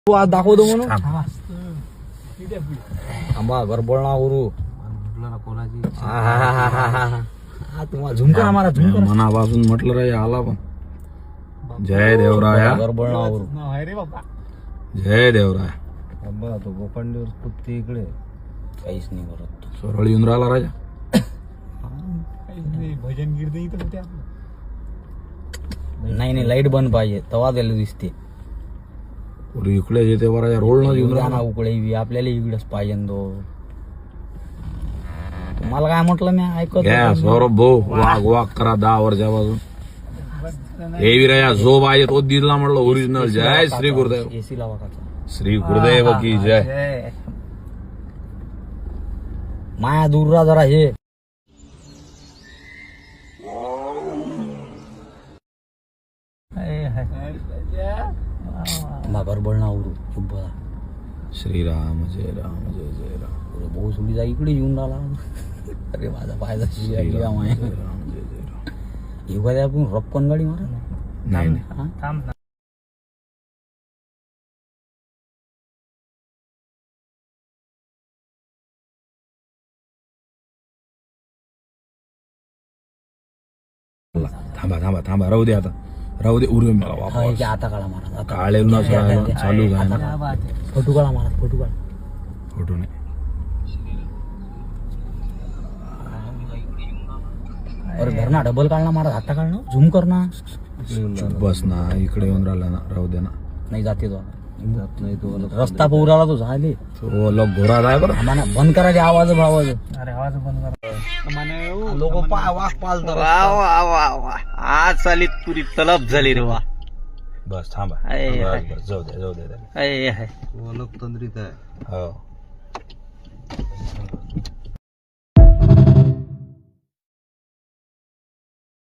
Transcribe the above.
तू आज दाखवतो म्हणून थांब. आंबा गरबळ ना उरू तुम्हाला झुमकर आम्हाला झुमकर मनापासून म्हटलं रे आला पण जय देवराया गरबळ ना उरू जय देवराया आंबा तो गोपांडीवर कुत्ते इकडे काहीच नाही करत सरळ येऊन राहिला राजा भजन गिरद इथं होते नाही लाईट बंद पाहिजे तेव्हा त्याला दिसते पुरी इकडे येते राजा रोड न येऊन जाना राहिला उकडे बी आपल्याला इकडेच पाहिजे तो तुम्हाला काय म्हटलं मी ऐकत घ्या होतो. सौरभ भाऊ वाघ वाघ करा 10 वर्षापासून हे विराया जो पाहिजे तो दिला म्हटलं ओरिजिनल जय श्री गुरुदेव एसी लावा काचा श्री गुरुदेव की जय माया दूर राहा जरा हे गरबळ ना उरू चुप बसा. श्रीराम जय राम जय जय राम भाऊ सोडी जा इकडे येऊन राहिला अरे माझा पायदा श्रीराम जय राम जय जय राम एखाद्या आपण रपकन गाडी मारा नाही नाही थांब ना. थांबा थांबा थांबा राहू दे आता राहू दे उरू मला वापस आता काळा मारा आता काळे न चालू आहे ना फोटो काढा मारा फोटो काढा फोटो नाही अरे घरना डबल काढला मारा आता काढणं झूम कर ना चुप बस ना इकडे येऊन राहिला ना राहू दे ना नाही जाते तो जात नाही तो रस्ता पोराला तो झाले तो लोक घोरात आहे बरं आम्हाला बंद करायचे आवाज भावाज अरे आवाज बंद कर लोक वाघ पालतात आज चालीत पुरी तलब झाली रे वा बस थांबा आहे, बस, आहे. बस, जाऊ दे आहे अलग तंद्रीत आहे हो